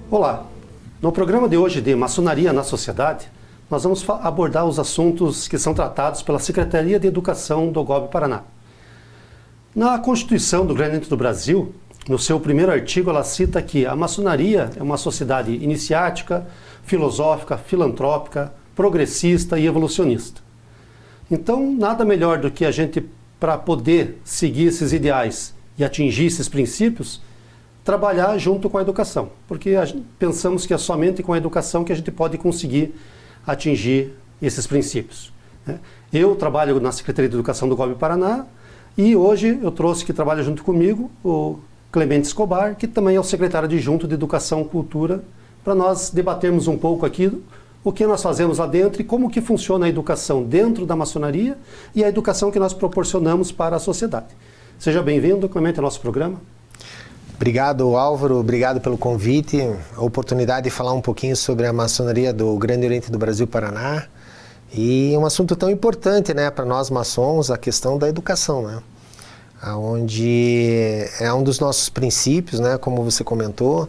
Olá, no programa de hoje de Maçonaria na Sociedade, nós vamos abordar os assuntos que são tratados pela Secretaria de Educação do GOB Paraná. Na Constituição do Grande Oriente do Brasil, no seu primeiro artigo, ela cita que a maçonaria é uma sociedade iniciática, filosófica, filantrópica, progressista e evolucionista. Então, nada melhor do que a gente, para poder seguir esses ideais e atingir esses princípios, trabalhar junto com a educação, porque pensamos que é somente com a educação que a gente pode conseguir atingir esses princípios. Eu trabalho na Secretaria de Educação do GOB Paraná e hoje eu trouxe que trabalha junto comigo o Clemente Escobar, que também é o secretário adjunto de Educação e Cultura, para nós debatermos um pouco aqui o que nós fazemos lá dentro e como que funciona a educação dentro da maçonaria e a educação que nós proporcionamos para a sociedade. Seja bem-vindo, Clemente, ao nosso programa. Obrigado, Álvaro, obrigado pelo convite, a oportunidade de falar um pouquinho sobre a maçonaria do Grande Oriente do Brasil Paraná e um assunto tão importante, né, para nós maçons, a questão da educação, né, onde é um dos nossos princípios, né, como você comentou,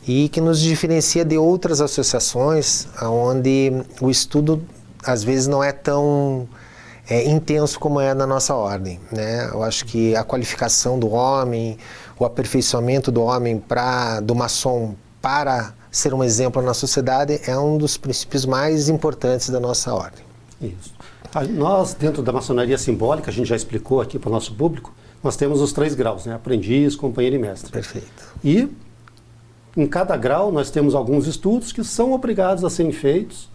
e que nos diferencia de outras associações, onde o estudo às vezes não é tão intenso como é na nossa ordem, né? Eu acho que a qualificação do homem, o aperfeiçoamento do homem do maçom para ser um exemplo na sociedade é um dos princípios mais importantes da nossa ordem. Isso. Nós, dentro da maçonaria simbólica, a gente já explicou aqui para o nosso público, nós temos os 3 graus, né? Aprendiz, companheiro e mestre. Perfeito. E em cada grau nós temos alguns estudos que são obrigados a serem feitos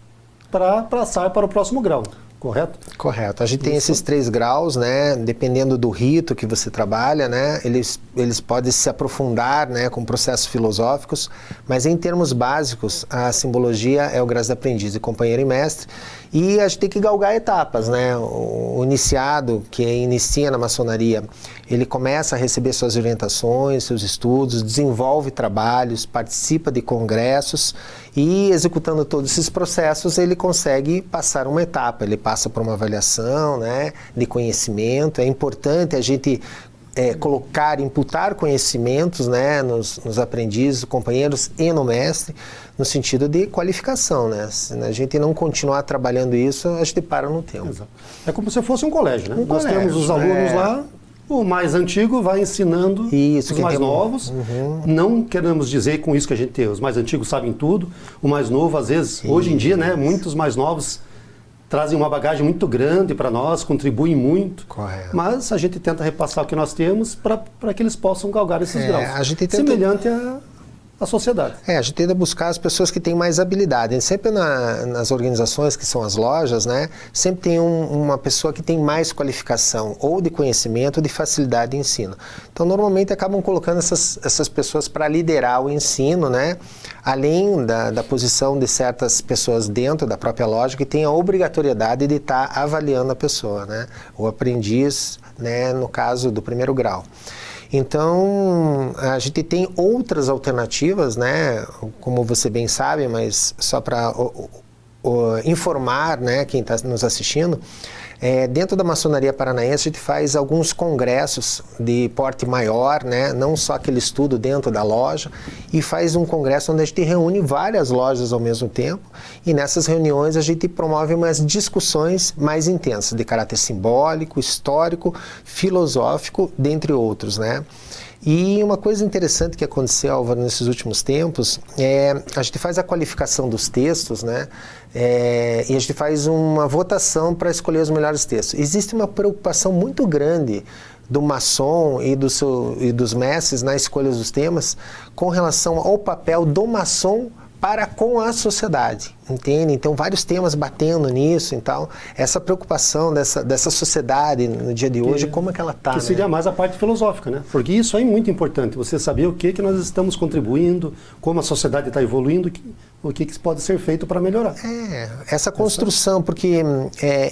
para passar para o próximo grau. Correto? Correto. A gente tem esses 3 graus, né? Dependendo do rito que você trabalha, né? Eles podem se aprofundar, né? Com processos filosóficos, mas em termos básicos, a simbologia é o grau de aprendiz, de companheiro e mestre. E a gente tem que galgar etapas, né? O iniciado que inicia na maçonaria, ele começa a receber suas orientações, seus estudos, desenvolve trabalhos, participa de congressos e executando todos esses processos ele consegue passar uma etapa, ele passa por uma avaliação, né, de conhecimento. É importante a gente imputar conhecimentos, né, nos aprendizes, companheiros e no mestre, no sentido de qualificação, né? Se a gente não continuar trabalhando isso, a gente para no tempo. Exato. É como se fosse um colégio, né? Nós temos os alunos lá, o mais antigo vai ensinando os mais novos. Não queremos dizer com isso que a gente tem, os mais antigos sabem tudo, o mais novo, às vezes, hoje em dia, né, muitos mais novos trazem uma bagagem muito grande para nós, contribuem muito. Correto. Mas a gente tenta repassar o que nós temos para que eles possam galgar esses graus. A gente tenta... Semelhante à sociedade. A gente tenta buscar as pessoas que têm mais habilidade. Sempre nas organizações que são as lojas, né, sempre tem uma pessoa que tem mais qualificação, ou de conhecimento, ou de facilidade de ensino. Então, normalmente, acabam colocando essas pessoas para liderar o ensino, né, além da posição de certas pessoas dentro da própria loja que tem a obrigatoriedade de estar avaliando a pessoa, né, o aprendiz, né, no caso do primeiro grau. Então, a gente tem outras alternativas, né, como você bem sabe, mas só para informar, né, quem está nos assistindo, dentro da maçonaria paranaense a gente faz alguns congressos de porte maior, né, não só aquele estudo dentro da loja, e faz um congresso onde a gente reúne várias lojas ao mesmo tempo, e nessas reuniões a gente promove umas discussões mais intensas, de caráter simbólico, histórico, filosófico, dentre outros, né. E uma coisa interessante que aconteceu, Álvaro, nesses últimos tempos, a gente faz a qualificação dos textos, né? E a gente faz uma votação para escolher os melhores textos. Existe uma preocupação muito grande do maçom e dos mestres na escolha dos temas com relação ao papel do maçom para com a sociedade, entende? Então, vários temas batendo nisso e tal. Essa preocupação dessa sociedade no dia de hoje, como é que ela está? Que seria mais a parte filosófica, né? Porque isso aí é muito importante, você saber o que nós estamos contribuindo, como a sociedade está evoluindo, o que pode ser feito para melhorar. Essa construção, porque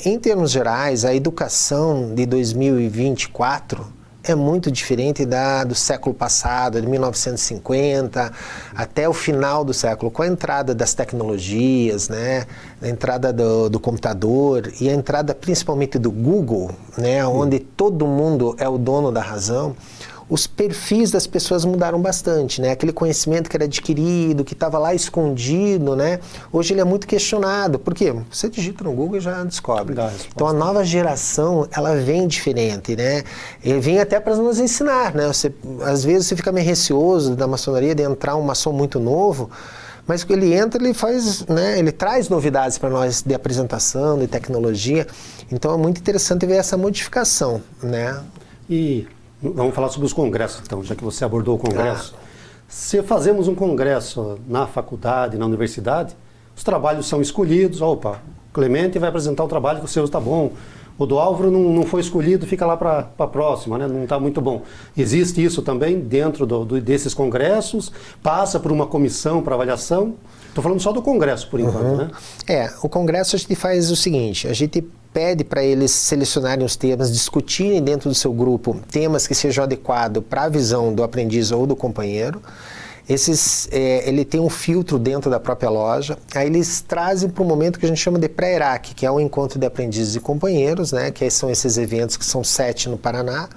em termos gerais, a educação de 2024... é muito diferente do século passado, de 1950, até o final do século, com a entrada das tecnologias, né, a entrada do computador e a entrada principalmente do Google, né, onde todo mundo é o dono da razão. os perfis das pessoas mudaram bastante, né? Aquele conhecimento que era adquirido, que estava lá escondido, né? Hoje ele é muito questionado. Por quê? Você digita no Google e já descobre. Então a nova geração, ela vem diferente, né? Ele vem até para nos ensinar, né? Às vezes você fica meio receoso da maçonaria, de entrar um maçom muito novo, mas quando ele entra, ele faz, né? Ele traz novidades para nós de apresentação, de tecnologia. Então é muito interessante ver essa modificação, né? E vamos falar sobre os congressos, então, já que você abordou o congresso. Se fazemos um congresso na faculdade, na universidade, os trabalhos são escolhidos. Opa, o Clemente vai apresentar o trabalho que o seu está bom. O do Álvaro não foi escolhido, fica lá para a próxima, né? Não está muito bom. Existe isso também dentro desses congressos? Passa por uma comissão para avaliação? Estou falando só do congresso, por enquanto, né? O congresso a gente faz o seguinte, a gente pede para eles selecionarem os temas, discutirem dentro do seu grupo temas que sejam adequados para a visão do aprendiz ou do companheiro. Ele tem um filtro dentro da própria loja, aí eles trazem para um momento que a gente chama de pré-ERAC, que é o encontro de aprendizes e companheiros, né, que são esses eventos que são 7 no Paraná,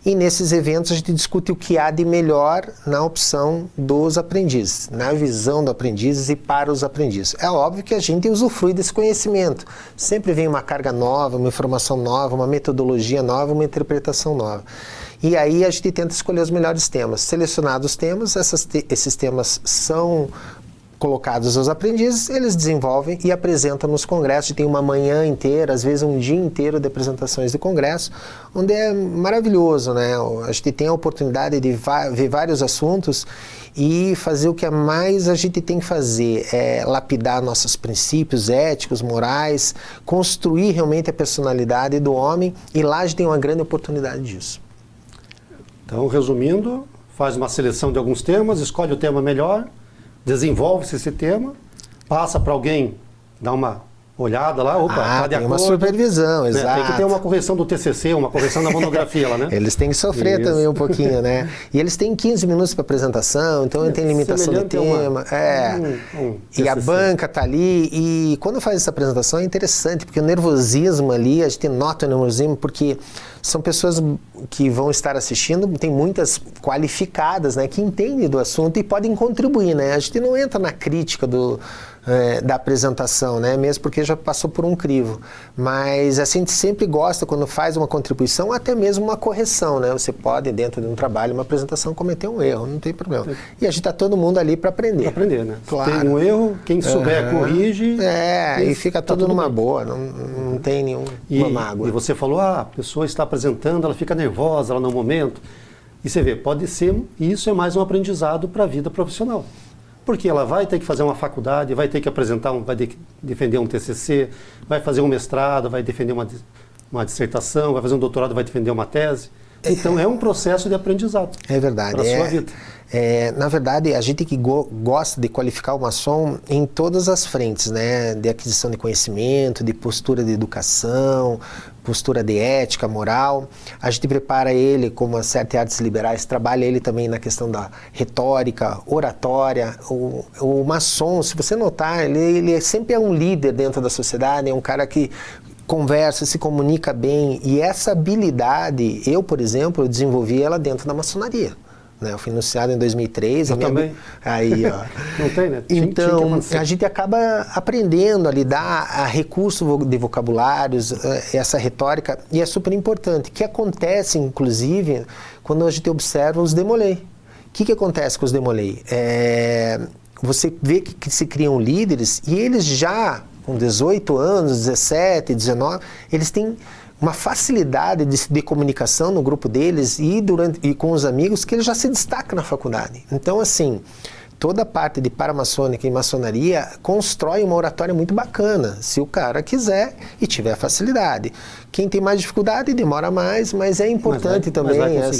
e nesses eventos a gente discute o que há de melhor na opção dos aprendizes, na visão do aprendiz e para os aprendizes. É óbvio que a gente usufrui desse conhecimento, sempre vem uma carga nova, uma informação nova, uma metodologia nova, uma interpretação nova. E aí a gente tenta escolher os melhores temas. Selecionados os temas, esses temas são colocados aos aprendizes, eles desenvolvem e apresentam nos congressos. Tem uma manhã inteira, às vezes um dia inteiro de apresentações de congresso, onde é maravilhoso, né? A gente tem a oportunidade de ver vários assuntos e fazer o que mais a gente tem que fazer, é lapidar nossos princípios éticos, morais, construir realmente a personalidade do homem, e lá a gente tem uma grande oportunidade disso. Então, resumindo, faz uma seleção de alguns temas, escolhe o tema melhor, desenvolve-se esse tema, passa para alguém dar uma olhada lá, opa, tá de tem acordo. uma supervisão, Né? exato. Tem que ter uma correção do TCC, uma correção da monografia lá, né? Eles têm que sofrer também um pouquinho, né? E eles têm 15 minutos para apresentação, então tem limitação de tema. E a banca tá ali, e quando faz essa apresentação é interessante, porque o nervosismo ali, a gente nota o nervosismo, porque são pessoas que vão estar assistindo, tem muitas qualificadas, né, que entendem do assunto e podem contribuir, né? A gente não entra na crítica da apresentação, né? Mesmo porque já passou por um crivo. Mas a gente sempre gosta, quando faz uma contribuição, até mesmo uma correção, né? Você pode, dentro de um trabalho, uma apresentação, cometer um erro, não tem problema. E a gente está todo mundo ali para aprender. Para aprender, né? Claro. Tem um erro, quem souber corrige. E fica tudo numa boa, não tem nenhuma mágoa. E você falou, a pessoa está apresentando, ela fica nervosa lá no momento. E você vê, pode ser, isso é mais um aprendizado para a vida profissional. Porque ela vai ter que fazer uma faculdade, vai ter que apresentar, vai ter que defender um TCC, vai fazer um mestrado, vai defender uma dissertação, vai fazer um doutorado, vai defender uma tese. Então é um processo de aprendizado. É verdade. Para a sua vida. Na verdade, a gente que gosta de qualificar o maçom em todas as frentes, né? De aquisição de conhecimento, de postura de educação, postura de ética, moral. A gente prepara ele, como as 7 artes liberais, trabalha ele também na questão da retórica, oratória. O maçom, se você notar, ele sempre é um líder dentro da sociedade, é um cara que conversa, se comunica bem, e essa habilidade, eu, por exemplo, desenvolvi ela dentro da maçonaria. Eu fui anunciado em 2003. Eu também. Aí, ó. Não tem, né? Então, a gente acaba aprendendo a lidar a recurso de vocabulários, essa retórica, e é super importante. Que acontece, inclusive, quando a gente observa os demolei. O que acontece com os demolei? Você vê que se criam líderes, e eles já, com 18 anos, 17, 19, eles têm uma facilidade de comunicação no grupo deles e com os amigos, que ele já se destaca na faculdade. Então, assim, toda a parte de paramaçônica e maçonaria constrói uma oratória muito bacana, se o cara quiser e tiver facilidade. Quem tem mais dificuldade demora mais, mas é importante também. Também, né?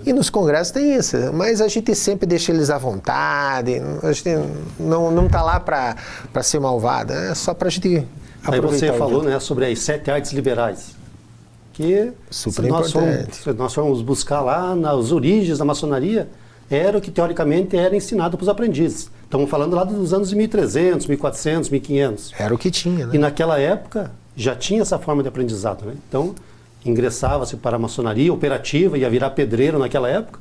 E nos congressos tem isso, mas a gente sempre deixa eles à vontade, a gente não está lá para ser malvado, é só para a gente aproveitar. Aí você falou, né, sobre as 7 artes liberais. Que super se nós formos buscar lá nas origens da maçonaria, era o que teoricamente era ensinado para os aprendizes. Estamos falando lá dos anos de 1300, 1400, 1500. Era o que tinha, né? E naquela época já tinha essa forma de aprendizado, né? Então, ingressava-se para a maçonaria operativa, ia virar pedreiro naquela época,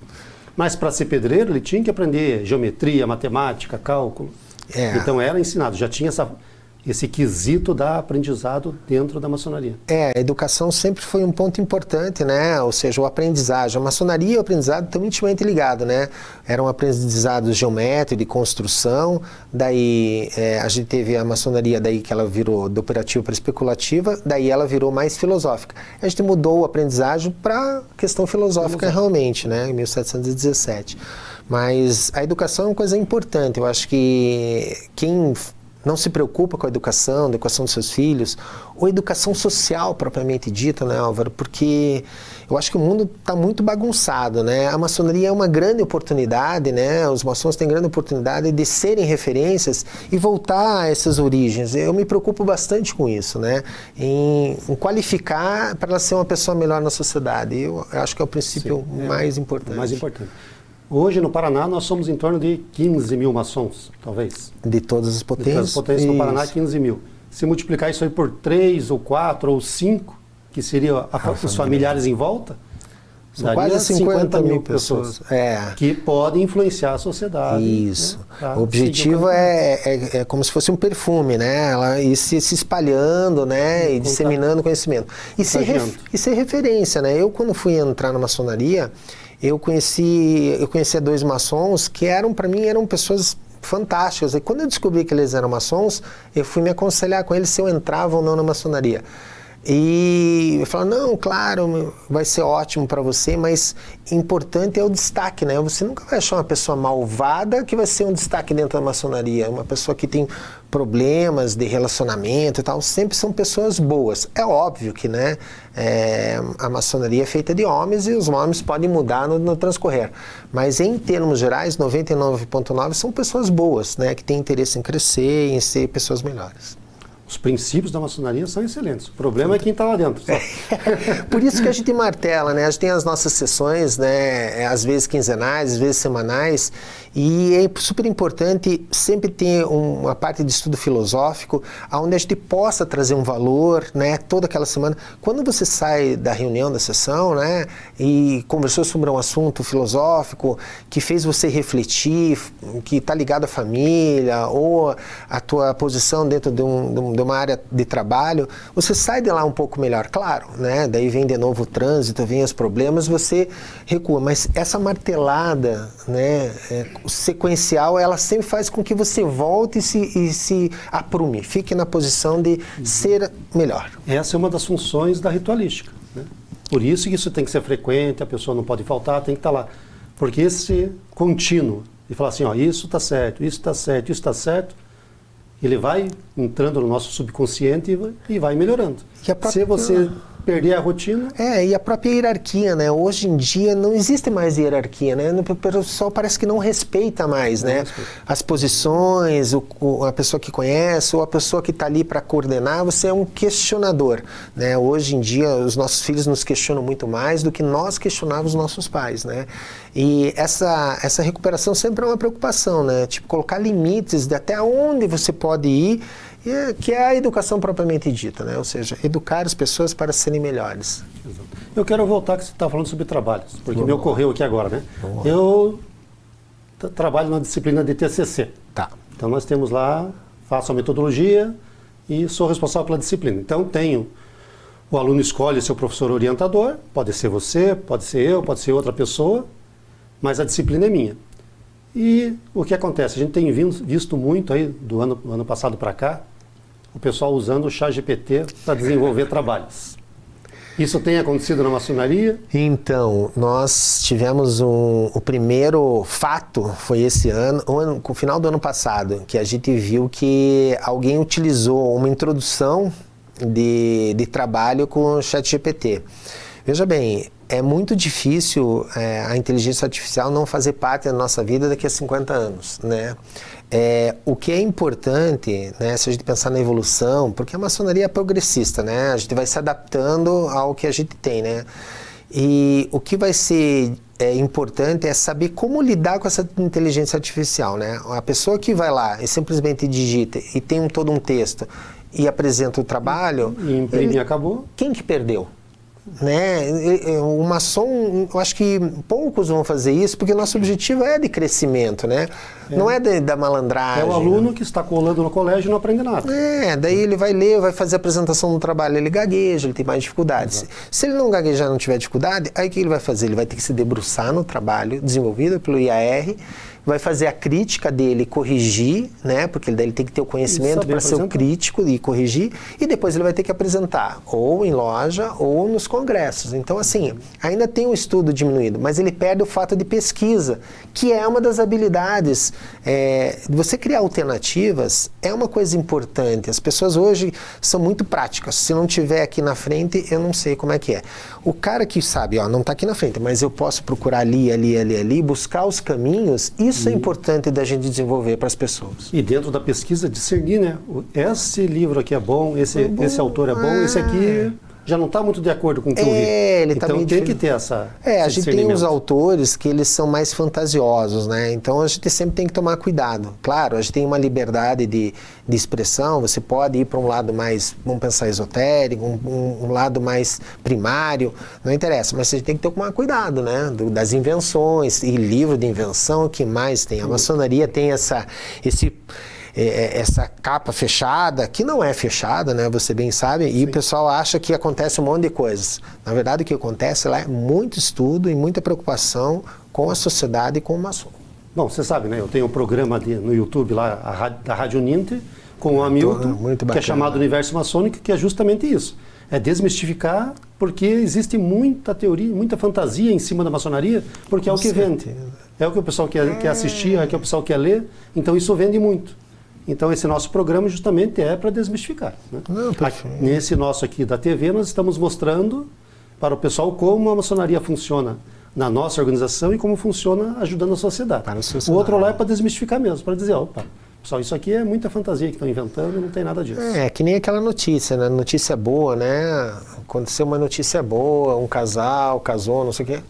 mas para ser pedreiro ele tinha que aprender geometria, matemática, cálculo. Então era ensinado, já tinha esse quesito da aprendizado dentro da maçonaria. A educação sempre foi um ponto importante, né? Ou seja, o aprendizagem. A maçonaria e o aprendizado estão intimamente ligados, né? Era um aprendizado geométrico, de construção, daí a gente teve a maçonaria, daí que ela virou do operativo para especulativa, daí ela virou mais filosófica. A gente mudou o aprendizagem para questão filosófica realmente, né? Em 1717. Mas a educação é uma coisa importante. Eu acho que quem não se preocupa com a educação dos seus filhos, ou educação social propriamente dita, né, Álvaro? Porque eu acho que o mundo está muito bagunçado, né? A maçonaria é uma grande oportunidade, né? Os maçons têm grande oportunidade de serem referências e voltar a essas origens. Eu me preocupo bastante com isso, né? Em qualificar para ela ser uma pessoa melhor na sociedade. Eu acho que é o princípio mais importante. Mais importante. Hoje, no Paraná, nós somos em torno de 15 mil maçons, talvez. De todas as potências? De todas as potências no Paraná, 15 mil. Se multiplicar isso aí por 3, ou 4, ou 5, que seriam os familiares em volta, são quase 50 mil pessoas. Que podem influenciar a sociedade. Isso. Né, o objetivo é como se fosse um perfume, né? Ela ir se espalhando, né? E disseminando conhecimento. E ser referência, né? Eu, quando fui entrar na maçonaria, eu conhecia 2 maçons que para mim eram pessoas fantásticas. E quando eu descobri que eles eram maçons, eu fui me aconselhar com eles se eu entrava ou não na maçonaria. E eu falo, não, claro, vai ser ótimo para você, mas importante é o destaque, né? Você nunca vai achar uma pessoa malvada que vai ser um destaque dentro da maçonaria. Uma pessoa que tem problemas de relacionamento e tal, sempre são pessoas boas. É óbvio que, né, a maçonaria é feita de homens e os homens podem mudar no transcorrer. Mas em termos gerais, 99,9% são pessoas boas, né, que têm interesse em crescer, em ser pessoas melhores. Os princípios da maçonaria são excelentes. O problema é quem está lá dentro. Por isso que a gente martela, né? A gente tem as nossas sessões, né? Às vezes quinzenais, às vezes semanais. E é super importante sempre ter uma parte de estudo filosófico, onde a gente possa trazer um valor, né? Toda aquela semana. Quando você sai da reunião, da sessão, né? E conversou sobre um assunto filosófico que fez você refletir, que está ligado à família, ou a tua posição dentro de uma área de trabalho, você sai de lá um pouco melhor, claro, né? Daí vem de novo o trânsito, vem os problemas, você recua, mas essa martelada, né, sequencial, ela sempre faz com que você volte e se aprume, fique na posição de ser melhor. Essa é uma das funções da ritualística, né? Por isso que isso tem que ser frequente, a pessoa não pode faltar, tem que estar lá. Porque esse contínuo, e falar assim, ó, isso está certo, isso está certo, isso está certo, ele vai entrando no nosso subconsciente e vai melhorando. Se você perder a rotina... E a própria hierarquia, né? Hoje em dia não existe mais hierarquia, né? O pessoal parece que não respeita mais, né? As posições, a pessoa que conhece, ou a pessoa que está ali para coordenar, você é um questionador, né? Hoje em dia os nossos filhos nos questionam muito mais do que nós questionávamos os nossos pais, né? E essa recuperação sempre é uma preocupação, né? Tipo, colocar limites de até onde você pode ir, que é a educação propriamente dita, né? Ou seja, educar as pessoas para serem melhores. Exato. Eu quero voltar que você está falando sobre trabalhos, porque me ocorreu aqui agora, né? Eu trabalho na disciplina de TCC. Tá. Então nós temos lá, faço a metodologia e sou responsável pela disciplina. Então o aluno escolhe seu professor orientador, pode ser você, pode ser eu, pode ser outra pessoa, mas a disciplina é minha. E o que acontece? A gente tem visto muito aí, do ano passado para cá, o pessoal usando o ChatGPT para desenvolver trabalhos. Isso tem acontecido na maçonaria? Então, nós tivemos o primeiro fato, foi esse ano, no final do ano passado, que a gente viu que alguém utilizou uma introdução de trabalho com o ChatGPT. Veja bem, é muito difícil a inteligência artificial não fazer parte da nossa vida daqui a 50 anos, né? O que é importante, né, se a gente pensar na evolução, porque a maçonaria é progressista, né? A gente vai se adaptando ao que a gente tem, né? E o que vai ser importante é saber como lidar com essa inteligência artificial, né? A pessoa que vai lá e simplesmente digita e tem todo um texto e apresenta o trabalho... E imprime e acabou. Quem que perdeu? né? O maçom, eu acho que poucos vão fazer isso, porque o nosso objetivo é de crescimento, né? Não é da malandragem. É o aluno que está colando no colégio e não aprende nada. Daí ele vai ler, vai fazer a apresentação do trabalho, ele gagueja, ele tem mais dificuldades. Se ele não gaguejar, não tiver dificuldade, aí o que ele vai fazer? Ele vai ter que se debruçar no trabalho desenvolvido pelo IAR, vai fazer a crítica dele, corrigir, né? Porque daí ele tem que ter o conhecimento para ser o crítico e corrigir, e depois ele vai ter que apresentar, ou em loja, ou nos congressos. Então, assim, ainda tem um estudo diminuído, mas ele perde o fato de pesquisa, que é uma das habilidades. Você criar alternativas é uma coisa importante. As pessoas hoje são muito práticas. Se não tiver aqui na frente, eu não sei como é que é. O cara que sabe, não está aqui na frente, mas eu posso procurar ali, buscar os caminhos. Isso é importante da gente desenvolver para as pessoas. E dentro da pesquisa, discernir, né? Esse livro aqui é bom, esse autor é bom, esse aqui já não está muito de acordo com o que eu vi. Ele então também tem que ter essa. A gente tem uns autores que eles são mais fantasiosos, né? Então a gente sempre tem que tomar cuidado. Claro, a gente tem uma liberdade de expressão, você pode ir para um lado mais, vamos pensar, esotérico, um lado mais primário, não interessa, mas você tem que tomar cuidado, né? Das invenções, e livro de invenção, o que mais tem? A maçonaria tem essa capa fechada, que não é fechada, né? Você bem sabe, e o pessoal acha que acontece um monte de coisas. Na verdade, o que acontece lá é muito estudo e muita preocupação com a sociedade e com o maçom. Bom, você sabe, né? Eu tenho um programa no YouTube lá, da Rádio Uninter, com o Hamilton, que é chamado Universo Maçônico, que é justamente isso. É desmistificar, porque existe muita teoria, muita fantasia em cima da maçonaria, porque é o que vende. É o que o pessoal quer assistir, é o que o pessoal quer ler, então isso vende muito. Então esse nosso programa justamente é para desmistificar. Né? Nesse nosso aqui da TV, nós estamos mostrando para o pessoal como a maçonaria funciona na nossa organização e como funciona ajudando a sociedade. O outro lá é para desmistificar mesmo, para dizer, opa, pessoal, isso aqui é muita fantasia que estão inventando, não tem nada disso. Que nem aquela notícia, né? Notícia boa, né? Aconteceu uma notícia boa, um casal casou, não sei o quê,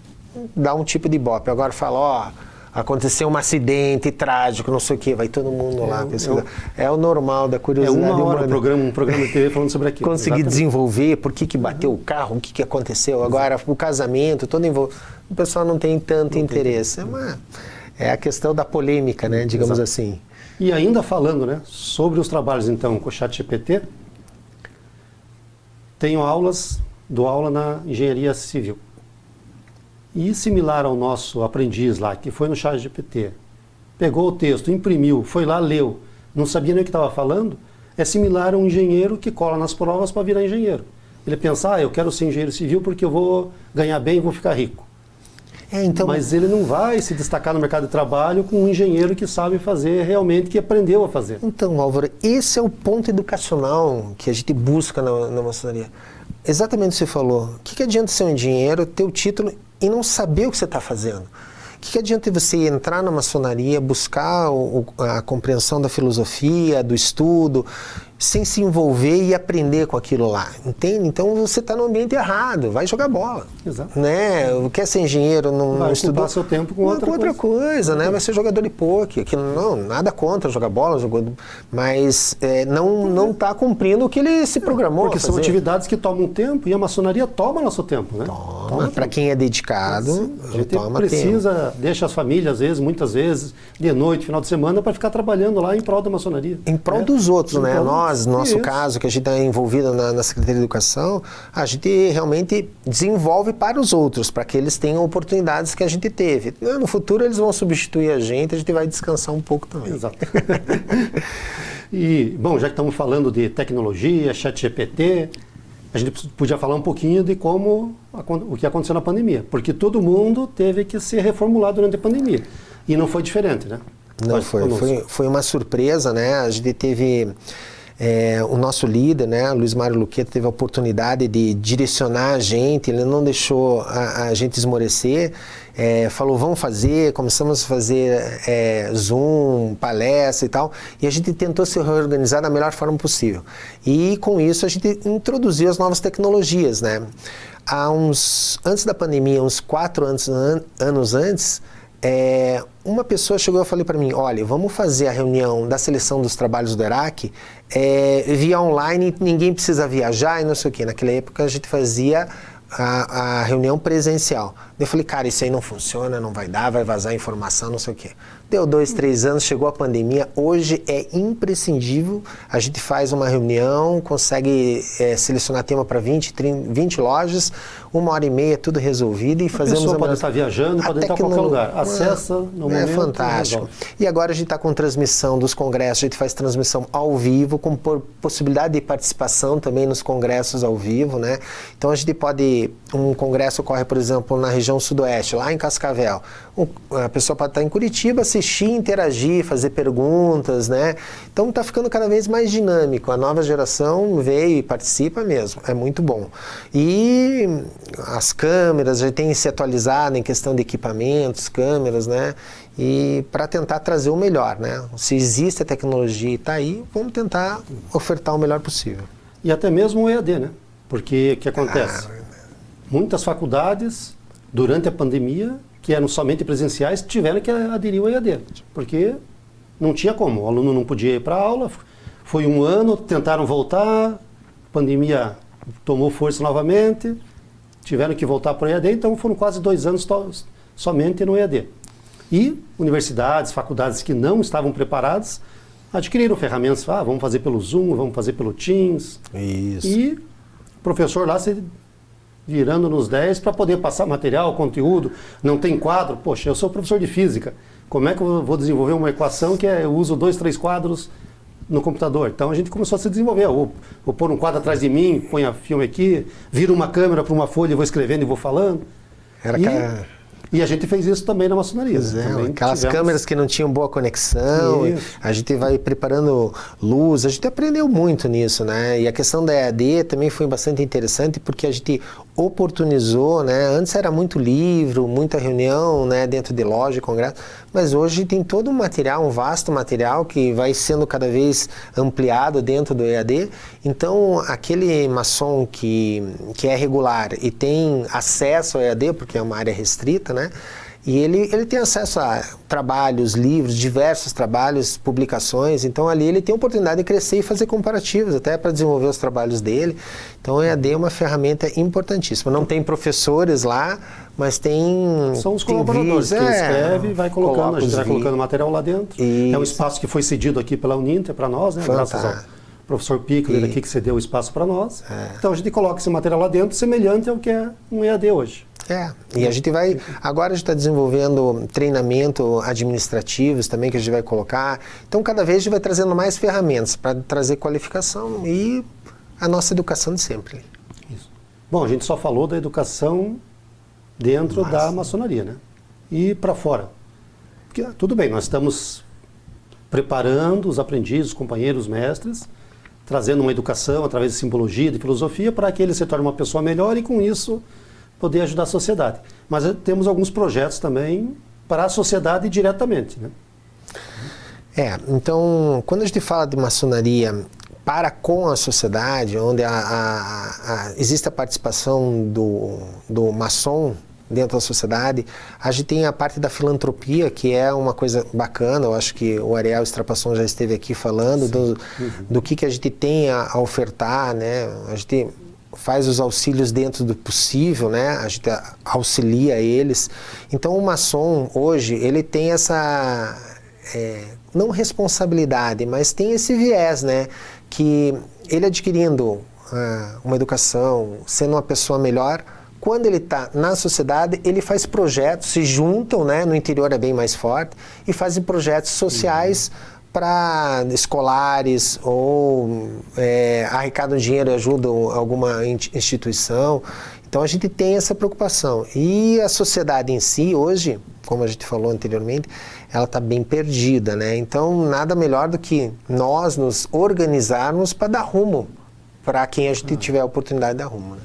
dá um tipo de ibope. Agora fala, aconteceu um acidente trágico, não sei o quê, vai todo mundo lá pesquisar. É o normal da curiosidade humana. É uma hora um programa de TV falando sobre aquilo. Conseguir desenvolver por que bateu o carro, o que aconteceu. Agora, o casamento, todo envolvido. O pessoal não tem tanto interesse. É a questão da polêmica, né, digamos assim. E ainda falando, né, sobre os trabalhos, então, com o ChatGPT, dou aula na engenharia civil. E similar ao nosso aprendiz lá, que foi no ChatGPT, pegou o texto, imprimiu, foi lá, leu, não sabia nem o que estava falando, é similar a um engenheiro que cola nas provas para virar engenheiro. Ele pensa, eu quero ser engenheiro civil porque eu vou ganhar bem e vou ficar rico. Mas ele não vai se destacar no mercado de trabalho com um engenheiro que sabe fazer realmente, que aprendeu a fazer. Então, Álvaro, esse é o ponto educacional que a gente busca na maçonaria. Exatamente o que você falou. O que adianta ser um engenheiro, ter o título e não saber o que você está fazendo? O que adianta você entrar na maçonaria, buscar a compreensão da filosofia, do estudo, sem se envolver e aprender com aquilo lá, entende? Então você está no ambiente errado, vai jogar bola. Exato. Né? Quer ser engenheiro, não estudou, seu tempo com outra coisa, né? Vai ser jogador de pôquer, que não, nada contra jogar bola, mas não está cumprindo o que ele se programou. Porque são atividades que tomam tempo e a maçonaria toma nosso tempo, né? Toma para quem é dedicado, a gente precisa, deixa as famílias, muitas vezes, de noite, final de semana, para ficar trabalhando lá em prol da maçonaria. Em prol dos outros, né? Nosso caso, que a gente está envolvido na Secretaria de Educação, a gente realmente desenvolve para os outros, para que eles tenham oportunidades que a gente teve. No futuro eles vão substituir a gente vai descansar um pouco também. Exato. E, bom, já que estamos falando de tecnologia, ChatGPT, a gente podia falar um pouquinho de o que aconteceu na pandemia, porque todo mundo teve que se reformular durante a pandemia, e não foi diferente, né? Não, foi uma surpresa, né? A gente teve... o nosso líder, né, Luiz Mário Luqueta, teve a oportunidade de direcionar a gente, ele não deixou a gente esmorecer, falou, vamos fazer, começamos a fazer Zoom, palestra e tal, e a gente tentou se reorganizar da melhor forma possível. E com isso a gente introduziu as novas tecnologias, né? Antes da pandemia, uns 4 anos antes, uma pessoa chegou e falou para mim, olha, vamos fazer a reunião da seleção dos trabalhos do ERAC via online, ninguém precisa viajar e não sei o quê. Naquela época a gente fazia a reunião presencial. Eu falei, cara, isso aí não funciona, não vai dar, vai vazar informação, não sei o quê. Deu 2, 3 anos, chegou a pandemia, hoje é imprescindível, a gente faz uma reunião, consegue selecionar tema para 20 lojas, 1h30, tudo resolvido e fazemos... A pessoa pode estar viajando, pode estar em qualquer lugar, acessa no momento. É fantástico. E agora a gente está com transmissão dos congressos, a gente faz transmissão ao vivo, com possibilidade de participação também nos congressos ao vivo, né? Então a gente pode, um congresso ocorre, por exemplo, na região sudoeste, lá em Cascavel, a pessoa pode estar em Curitiba, assistir, interagir, fazer perguntas, né? Então está ficando cada vez mais dinâmico, a nova geração veio e participa mesmo, é muito bom. E as câmeras já têm se atualizado em questão de equipamentos, câmeras, né? E para tentar trazer o melhor, né? Se existe a tecnologia e está aí, vamos tentar ofertar o melhor possível. E até mesmo o EAD, né? Porque o que acontece? Muitas faculdades, durante a pandemia, que eram somente presenciais, tiveram que aderir ao EAD, porque não tinha como, o aluno não podia ir para a aula, foi 1 ano, tentaram voltar, a pandemia tomou força novamente, tiveram que voltar para o EAD, então foram quase 2 anos somente no EAD. E universidades, faculdades que não estavam preparadas, adquiriram ferramentas, vamos fazer pelo Zoom, vamos fazer pelo Teams. Isso. E o professor lá se virando nos 10 para poder passar material, conteúdo, não tem quadro. Poxa, eu sou professor de física, como é que eu vou desenvolver uma equação que eu uso 2, 3 quadros no computador? Então a gente começou a se desenvolver, vou pôr um quadro atrás de mim, põe a filme aqui, viro uma câmera para uma folha e vou escrevendo e vou falando. E a gente fez isso também na maçonaria. Aquelas câmeras que não tinham boa conexão, a gente vai preparando luz, a gente aprendeu muito nisso, né? E a questão da EAD também foi bastante interessante porque a gente oportunizou, né? Antes era muito livro, muita reunião, né? Dentro de loja, congresso, mas hoje tem todo um material, um vasto material que vai sendo cada vez ampliado dentro do EAD. Então, aquele maçom que é regular e tem acesso ao EAD, porque é uma área restrita, né? E ele tem acesso a trabalhos, livros, diversos trabalhos, publicações, então ali ele tem a oportunidade de crescer e fazer comparativos, até para desenvolver os trabalhos dele. Então o EAD é uma ferramenta importantíssima. Não tem professores lá, mas são os colaboradores que escreve, vai colocando, a gente vai colocando material lá dentro. Isso. É um espaço que foi cedido aqui pela Uninter para nós, né? Graças ao professor Piccoli aqui que cedeu o espaço para nós. Então a gente coloca esse material lá dentro, semelhante ao que é um EAD hoje. E a gente vai, agora a gente está desenvolvendo treinamento administrativos também que a gente vai colocar, então cada vez a gente vai trazendo mais ferramentas para trazer qualificação e a nossa educação de sempre. Isso. Bom, a gente só falou da educação dentro da maçonaria, né? E para fora. Porque, tudo bem, nós estamos preparando os aprendizes, os companheiros, os mestres, trazendo uma educação através de simbologia, de filosofia, para que ele se torne uma pessoa melhor e com isso poder ajudar a sociedade. Mas temos alguns projetos também para a sociedade diretamente, né? Então, quando a gente fala de maçonaria para com a sociedade, onde existe a participação do maçom dentro da sociedade, a gente tem a parte da filantropia, que é uma coisa bacana. Eu acho que o Ariel Strapasson já esteve aqui falando do que a gente tem a ofertar, né? A gente faz os auxílios dentro do possível, né? A gente auxilia eles. Então o maçom hoje, ele tem essa, não responsabilidade, mas tem esse viés, né? Que ele adquirindo uma educação, sendo uma pessoa melhor, quando ele está na sociedade, ele faz projetos, se juntam, né? No interior é bem mais forte, e fazem projetos sociais para escolares ou arrecadam dinheiro e ajudam alguma instituição. Então a gente tem essa preocupação. E a sociedade em si, hoje, como a gente falou anteriormente, ela está bem perdida, né? Então nada melhor do que nós nos organizarmos para dar rumo para quem a gente tiver a oportunidade de dar rumo, né?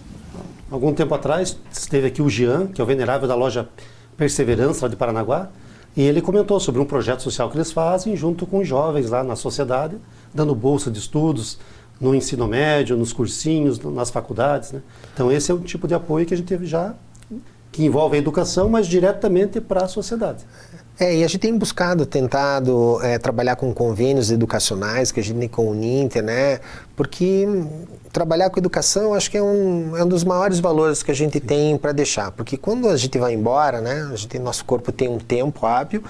Algum tempo atrás esteve aqui o Jean, que é o venerável da loja Perseverança lá de Paranaguá, e ele comentou sobre um projeto social que eles fazem junto com os jovens lá na sociedade, dando bolsa de estudos no ensino médio, nos cursinhos, nas faculdades, né? Então esse é o tipo de apoio que a gente teve já, que envolve a educação, mas diretamente para a sociedade. E a gente tem tentado trabalhar com convênios educacionais, que a gente tem com o Uninter, né? Porque trabalhar com educação, acho que é um dos maiores valores que a gente tem para deixar. Porque quando a gente vai embora, né? Nosso corpo tem um tempo hábil,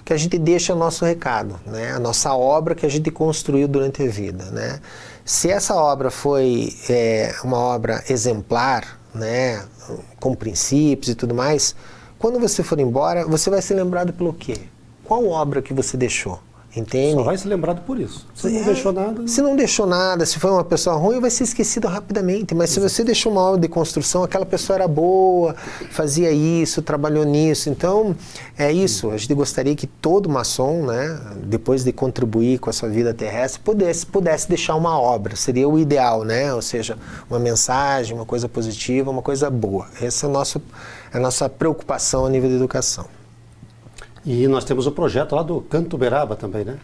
que a gente deixa nosso recado, né? A nossa obra que a gente construiu durante a vida, né? Se essa obra foi uma obra exemplar, né? Com princípios e tudo mais, quando você for embora, você vai ser lembrado pelo quê? Qual obra que você deixou? Entende? Só vai ser lembrado por isso. Se não deixou nada... Se não deixou nada, se foi uma pessoa ruim, vai ser esquecido rapidamente. Mas se você deixou uma obra de construção, aquela pessoa era boa, fazia isso, trabalhou nisso. Então, é isso. A gente gostaria que todo maçom, né, depois de contribuir com a sua vida terrestre, pudesse deixar uma obra. Seria o ideal, né? Ou seja, uma mensagem, uma coisa positiva, uma coisa boa. Essa é a nossa preocupação a nível de educação. E nós temos o projeto lá do Canto Uberaba também, né?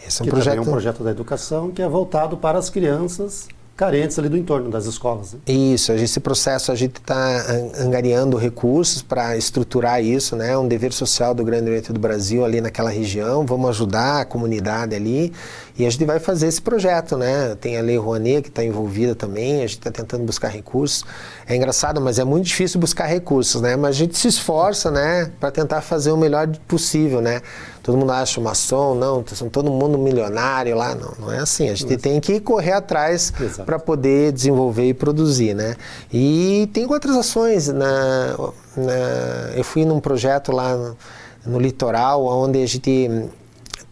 Esse é um que projeto... também é um projeto da educação que é voltado para as crianças carentes ali do entorno das escolas. Né? Isso, esse processo a gente está angariando recursos para estruturar isso, né? Um dever social do Grande Oriente do Brasil ali naquela região, vamos ajudar a comunidade ali e a gente vai fazer esse projeto, né? Tem a Lei Rouanet que está envolvida também, a gente está tentando buscar recursos. É engraçado, mas é muito difícil buscar recursos, né? Mas a gente se esforça, né? Para tentar fazer o melhor possível, né? Todo mundo acha maçom, não, são todo mundo milionário lá, não é assim. A gente tem que correr atrás para poder desenvolver e produzir, né? E tem outras ações. Eu fui num projeto lá no litoral, onde a gente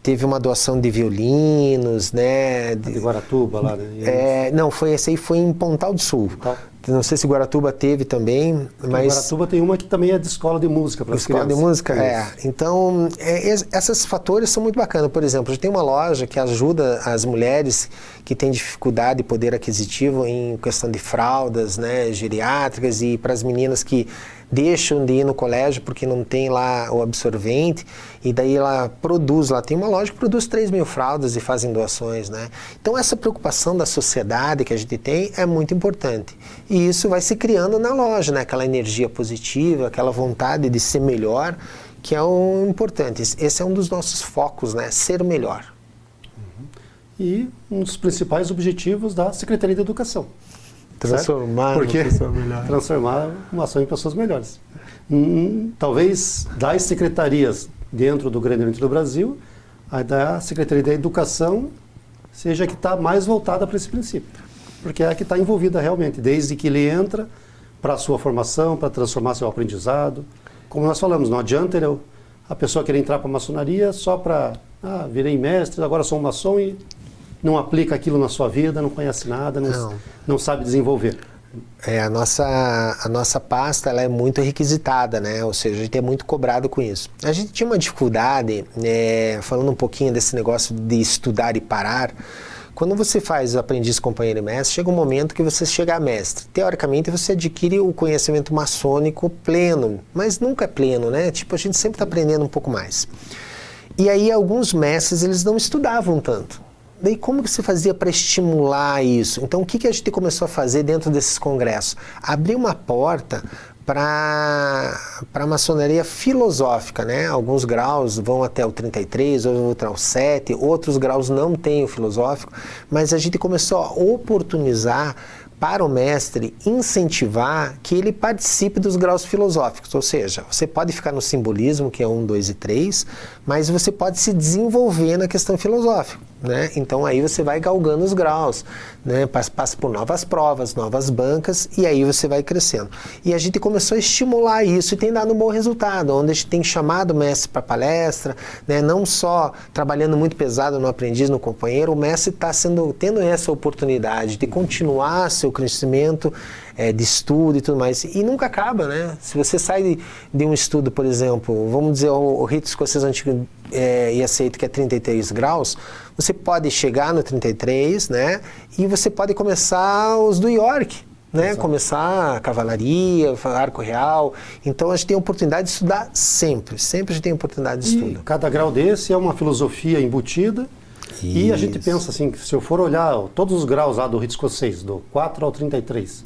teve uma doação de violinos, né? De Guaratuba lá, né? Não, esse aí foi em Pontal do Sul. Não sei se Guaratuba teve também, mas... Guaratuba tem uma que também é de escola de música para as crianças. Escola de música, Então, esses fatores são muito bacanas. Por exemplo, a gente tem uma loja que ajuda as mulheres que têm dificuldade de poder aquisitivo em questão de fraldas, né, geriátricas, e para as meninas que deixam de ir no colégio porque não tem lá o absorvente, e daí ela tem uma loja que produz 3.000 fraldas e fazem doações, né? Então essa preocupação da sociedade que a gente tem é muito importante. E isso vai se criando na loja, né? Aquela energia positiva, aquela vontade de ser melhor, que é o importante. Esse é um dos nossos focos, né? Ser melhor. E um dos principais objetivos da Secretaria de Educação. Transformar uma pessoa melhor. Transformar uma ação em pessoas melhores. Talvez das secretarias dentro do Grande Oriente do Brasil, a da Secretaria da Educação seja a que está mais voltada para esse princípio. Porque é a que está envolvida realmente, desde que ele entra para a sua formação, para transformar seu aprendizado. Como nós falamos, não adianta a pessoa querer entrar para a maçonaria só para, virei mestre, agora sou um maçom e não aplica aquilo na sua vida, não conhece nada, não sabe desenvolver. A nossa pasta ela é muito requisitada, né? Ou seja, a gente é muito cobrado com isso. A gente tinha uma dificuldade, falando um pouquinho desse negócio de estudar e parar. Quando você faz aprendiz, companheiro e mestre, chega um momento que você chega a mestre. Teoricamente, você adquire o conhecimento maçônico pleno, mas nunca é pleno, né? Tipo, a gente sempre está aprendendo um pouco mais. E aí, alguns mestres, eles não estudavam tanto. Daí como que se fazia para estimular isso? Então o que a gente começou a fazer dentro desses congressos? Abrir uma porta para a maçonaria filosófica, né? Alguns graus vão até o 33, outros ao 7, outros graus não têm o filosófico, mas a gente começou a oportunizar para o mestre incentivar que ele participe dos graus filosóficos, ou seja, você pode ficar no simbolismo, que é 1, 2 e 3, mas você pode se desenvolver na questão filosófica, né? Então aí você vai galgando os graus, né? Passa por novas provas, novas bancas, e aí você vai crescendo. E a gente começou a estimular isso e tem dado um bom resultado, onde a gente tem chamado o mestre para palestra, né? Não só trabalhando muito pesado no aprendiz, no companheiro, o mestre está tendo essa oportunidade de continuar seu crescimento de estudo e tudo mais. E nunca acaba, né? Se você sai de um estudo, por exemplo, vamos dizer o rito escocês antigo e aceito que é 33 graus, você pode chegar no 33, né? E você pode começar os do York, né? Exato. Começar a cavalaria, arco real. Então a gente tem a oportunidade de estudar sempre. Sempre a gente tem a oportunidade de estudo. Cada grau desse é uma filosofia embutida. Isso. E a gente pensa assim, se eu for olhar todos os graus lá do rito escocês, do 4 ao 33,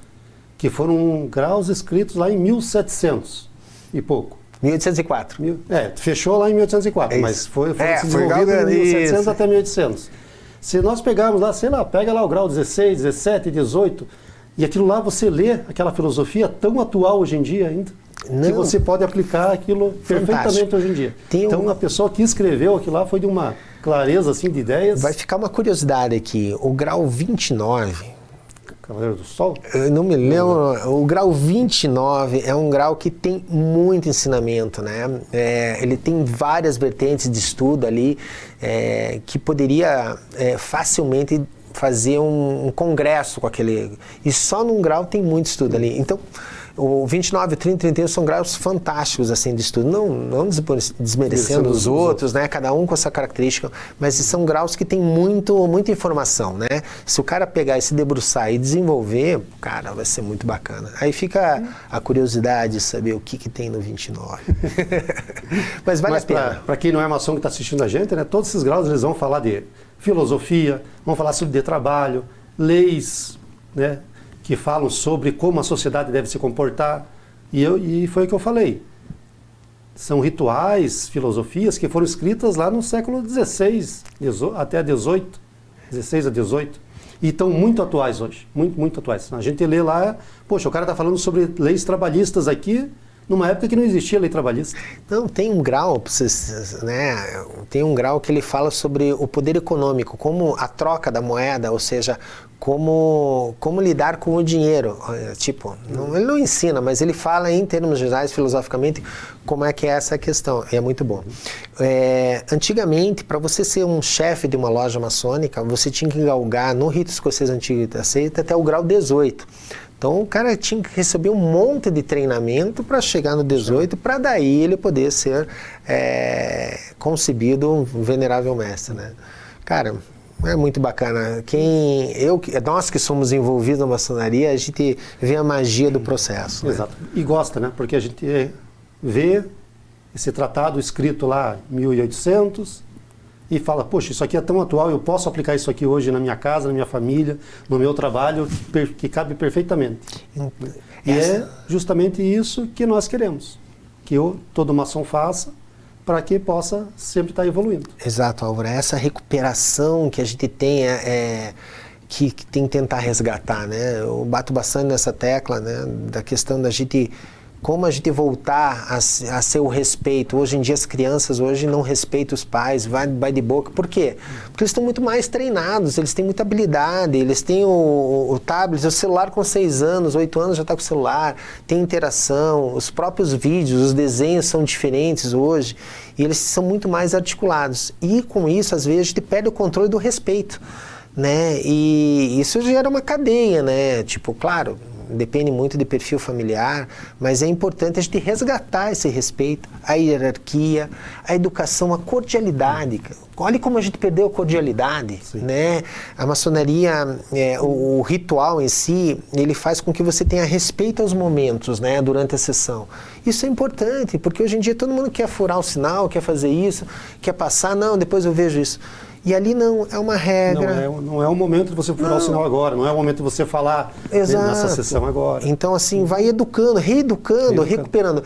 que foram graus escritos lá em 1700 e pouco. 1804. Fechou lá em 1804, mas foi se desenvolvido em 1700 até 1800. Se nós pegarmos lá, sei lá, pega lá o grau 16, 17, 18, e aquilo lá você lê aquela filosofia tão atual hoje em dia ainda, que você pode aplicar aquilo perfeitamente hoje em dia. Então a pessoa que escreveu aquilo lá foi de uma clareza assim de ideias. Vai ficar uma curiosidade aqui, o grau 29... Cavaleiro do Sol? Eu não me lembro. O grau 29 é um grau que tem muito ensinamento, né? Ele tem várias vertentes de estudo ali que poderia facilmente fazer um congresso com aquele... E só num grau tem muito estudo ali. Então, o 29, 30 e 31 são graus fantásticos assim, de estudo. Não desmerecendo os outros, né? Cada um com essa característica, mas são graus que tem muita informação, né? Se o cara pegar e se debruçar e desenvolver, cara, vai ser muito bacana. Aí fica a curiosidade de saber o que tem no 29. Mas vale a pena. Para quem não é maçom que está assistindo a gente, né? Todos esses graus eles vão falar de filosofia, vão falar sobre trabalho, leis, né? Que falam sobre como a sociedade deve se comportar. E foi o que eu falei. São rituais, filosofias que foram escritas lá no século XVI até 18, 16 a 18. E estão muito atuais hoje, muito atuais. A gente lê lá, poxa, o cara está falando sobre leis trabalhistas aqui, numa época que não existia lei trabalhista. Não, tem um grau, né? Tem um grau que ele fala sobre o poder econômico, como a troca da moeda, ou seja, como lidar com o dinheiro. Tipo, ele não ensina, mas ele fala em termos gerais, filosoficamente, como é que é essa questão. E é muito bom. Antigamente, para você ser um chefe de uma loja maçônica, você tinha que galgar no rito escocês antigo da seita até o grau 18. Então o cara tinha que receber um monte de treinamento para chegar no 18, para daí ele poder ser concebido um venerável mestre, né? Cara, é muito bacana. Nós que somos envolvidos na maçonaria, a gente vê a magia do processo. Exato. Né? E gosta, né? Porque a gente vê esse tratado escrito lá em 1800 e fala, poxa, isso aqui é tão atual, eu posso aplicar isso aqui hoje na minha casa, na minha família, no meu trabalho, que cabe perfeitamente. E é justamente isso que nós queremos, que todo maçom faça, para que possa sempre estar evoluindo. Exato, Álvaro. Essa recuperação que a gente tem que tem que tentar resgatar, né? Eu bato bastante nessa tecla, né? Da questão da gente... Como a gente voltar a ser o respeito. Hoje em dia as crianças hoje não respeitam os pais, vai de boca. Por quê? Porque eles estão muito mais treinados, eles têm muita habilidade, eles têm o tablet, o celular com 6 anos, 8 anos já está com o celular, tem interação, os próprios vídeos, os desenhos são diferentes hoje, e eles são muito mais articulados. E com isso, às vezes, a gente perde o controle do respeito, né? E isso gera uma cadeia, né? Tipo, claro... Depende muito de perfil familiar, mas é importante a gente resgatar esse respeito, a hierarquia, a educação, a cordialidade. Olha como a gente perdeu a cordialidade, né? A maçonaria, o ritual em si, ele faz com que você tenha respeito aos momentos, né, durante a sessão. Isso é importante, porque hoje em dia todo mundo quer furar o sinal, quer fazer isso, quer passar, não, depois eu vejo isso. E ali não, é uma regra. Não é o momento de você furar o sinal agora, não é o momento de você falar nessa sessão agora. Então, assim, vai educando, reeducando, recuperando.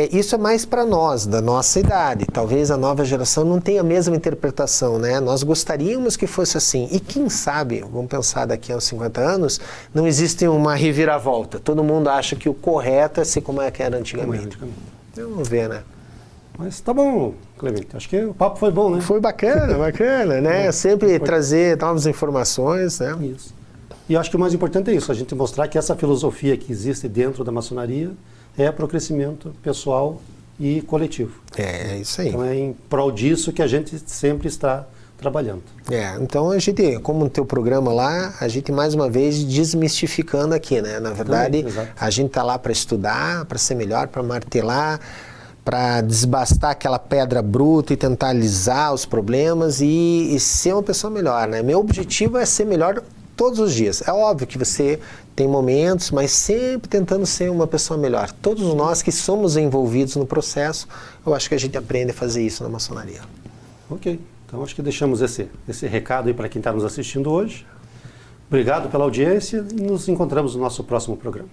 Isso é mais para nós, da nossa idade. Talvez a nova geração não tenha a mesma interpretação, né? Nós gostaríamos que fosse assim. E quem sabe, vamos pensar daqui a uns 50 anos, não existe uma reviravolta. Todo mundo acha que o correto é ser como é que era antigamente. Vamos ver, né? Mas tá bom, Clemente. Acho que o papo foi bom, né? Foi bacana, né? Sempre trazer novas informações, né? Isso. E acho que o mais importante é isso, a gente mostrar que essa filosofia que existe dentro da maçonaria é para o crescimento pessoal e coletivo. É isso aí. Então é em prol disso que a gente sempre está trabalhando. Então a gente, como no teu programa lá, a gente mais uma vez desmistificando aqui, né? Na verdade, a gente está lá para estudar, para ser melhor, para martelar, para desbastar aquela pedra bruta e tentar alisar os problemas e ser uma pessoa melhor, né? Meu objetivo é ser melhor todos os dias. É óbvio que você tem momentos, mas sempre tentando ser uma pessoa melhor. Todos nós que somos envolvidos no processo, eu acho que a gente aprende a fazer isso na maçonaria. Ok, então acho que deixamos esse recado aí para quem está nos assistindo hoje. Obrigado pela audiência e nos encontramos no nosso próximo programa.